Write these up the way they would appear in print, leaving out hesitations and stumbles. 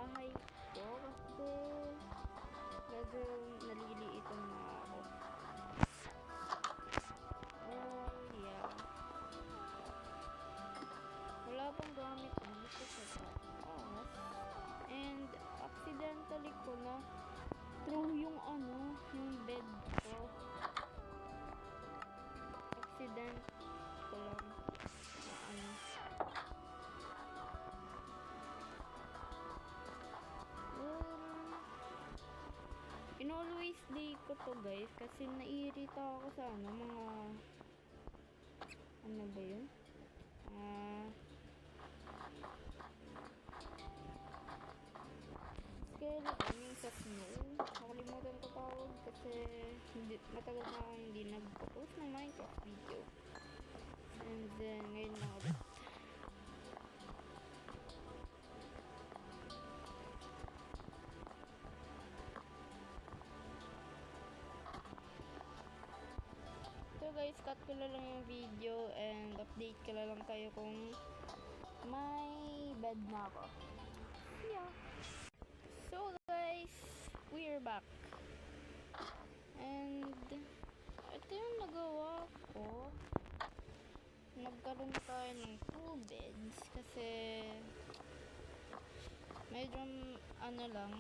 bahay ko kasi medyo naliliitan na ako. Yeah. Wala bang gamit dito sa taas. And accidentally ko na throw yung yung bed ko. Accident ko lang na in-always day ko to guys kasi naiirita ako sa mga ba yun? Skeleton yung sa snow. Nakalimutan ko tawag kasi matagal na akong hindi nag-post ng Minecraft video. And then ngayon na ulit. So guys, cut ko na lang yung video and update ko na lang kayo kung may bed na ako. Yeah. So guys, we're back. And ito yung nagawa ko. Nagkaroon tayo ng 2 beds kasi medyo lang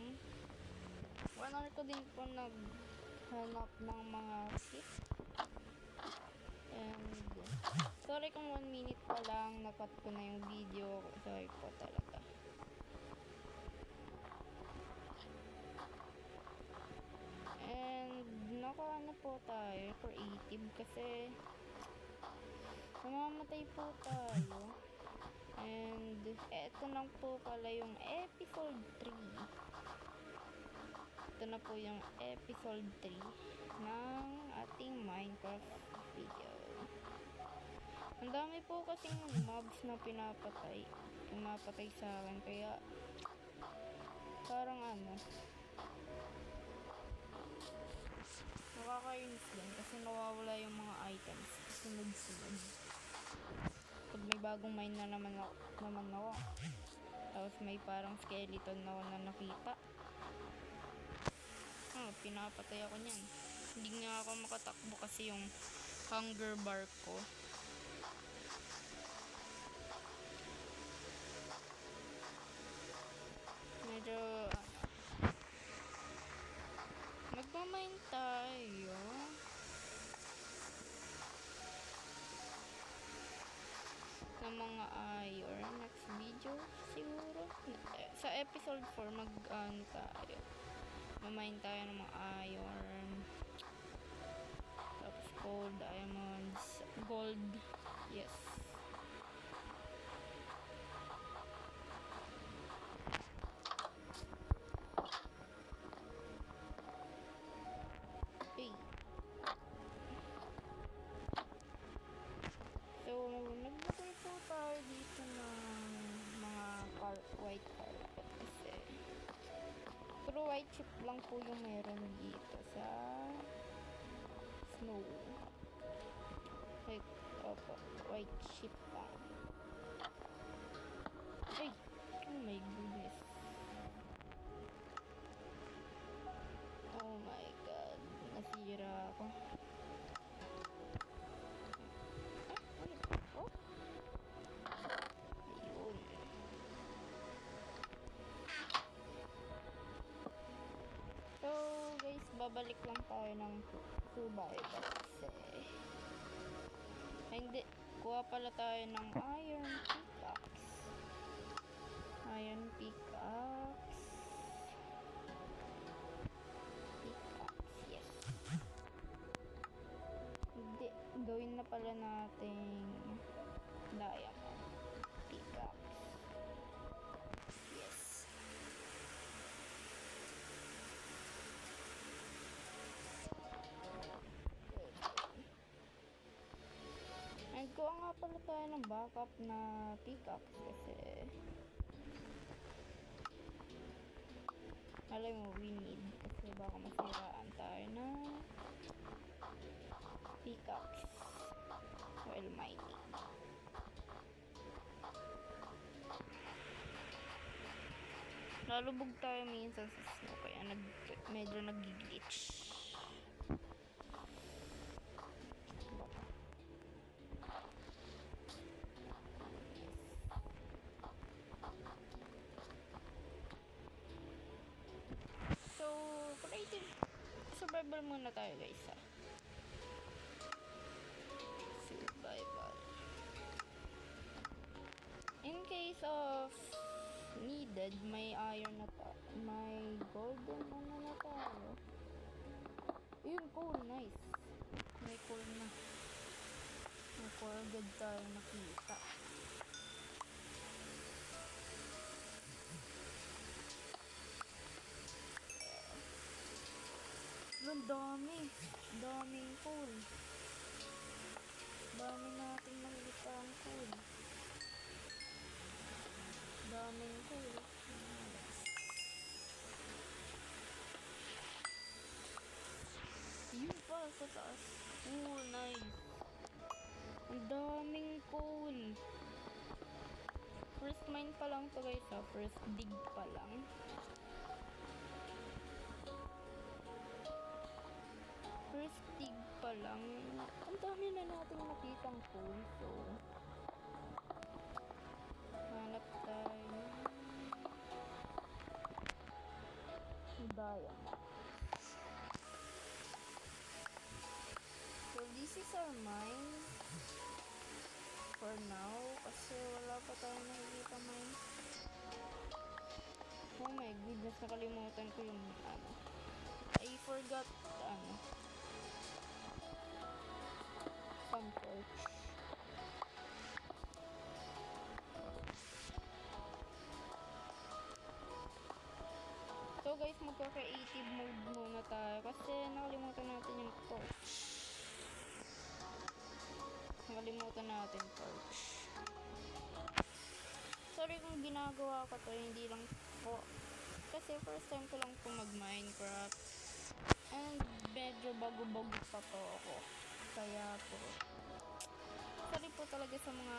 1 hour ko din po naghanap ng mga kit. And sorry kung 1 minute pa lang nakat ko na yung video. Sorry po talaga. And nakaano po tayo creative kasi namamatay po tayo. And eto lang po pala yung episode 3. Ito na po yung episode 3 ng ating Minecraft video. Ang dami po kasing mobs na pumapatay sa akin kaya parang nakakainis din kasi nawawala yung mga items sunod-sunod. Pag may bagong mine na naman ako tapos may parang skeleton na nakita, pinapatay ako niyan. Hindi nga ako makatakbo kasi yung hunger bar ko. Medyo magmamine tayo ng mga iron next video siguro. Sa episode 4 tayo mamine tayo ng mga iron, tapos gold, diamonds, gold. Yes. So, naglagay po tayo dito ng mga white carpet kasi puro white chip lang po yung meron dito sa snow. Like, white chip lang. Ay! Oh my goodness. Oh my god. Nasira ako. So guys, babalik lang tayo ng survival kasi hindi, kuha pala tayo ng iron pickaxe. Yes. Hindi, gawin na pala nating diamond pickaxe. Nagkuha nga pala tayo ng backup na pickaxe kasi alam mo, we need kasi baka masiraan tayo na pickaxe while mining. Lalubog tayo minsan sa snow kaya medyo nag-glitch. So, creative survival muna tayo guys ha. Survival. In case of needed, may iron na tayo. May golden ano na tayo. Yun, coal. Nice. May coal na. May coal agad tayo nakita. Ang dami. Daming coal. Dami natin nakita ang coal. Daming coal. Yun pa sa taas. Oh, nice. Ang daming coal. First mine pa lang to guys ha. First dig pa lang. First dig pa lang. Ang dami na natin nakitang coal. So, hanap tayo. Diamond. So, this is our mine. For now. Kasi wala pa tayong nakikita mine. Oh my goodness. Nakalimutan ko yung ano. I forgot ano. Some torch. So guys, magka-creative mode muna tayo kasi nakalimutan natin yung torch. Nakalimutan natin torch. Sorry kung ginagawa ko to, hindi lang po. Kasi first time ko lang po mag-Minecraft. And medyo bago-bago pa po ako. Kaya po, sorry po talaga sa mga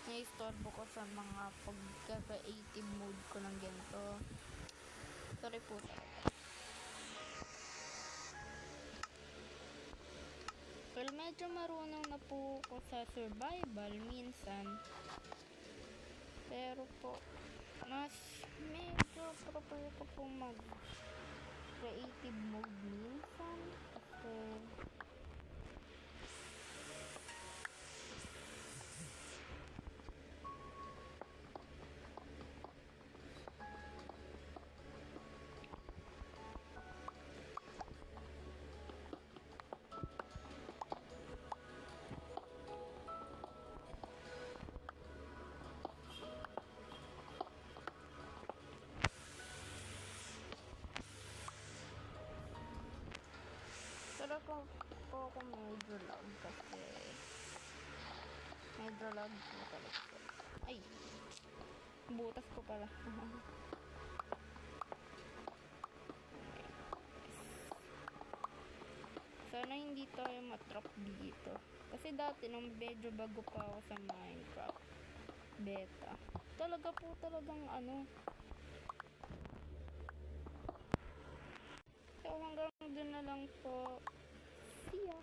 na-istorbo ko sa mga pagka-creative mode ko ng ganito. Sorry po talaga. Well, medyo marunong na po ko sa survival minsan. Pero po, mas medyo prefer ko po mag-creative mode minsan. Kasi pero po ako medyo lag kasi medyo lag po talaga. Ay, butas ko pala. Sana hindi tayo matrap dito. Kasi dati nung medyo bago pa ako sa Minecraft beta, talaga po talagang ano. So hanggang dun na lang po. See ya!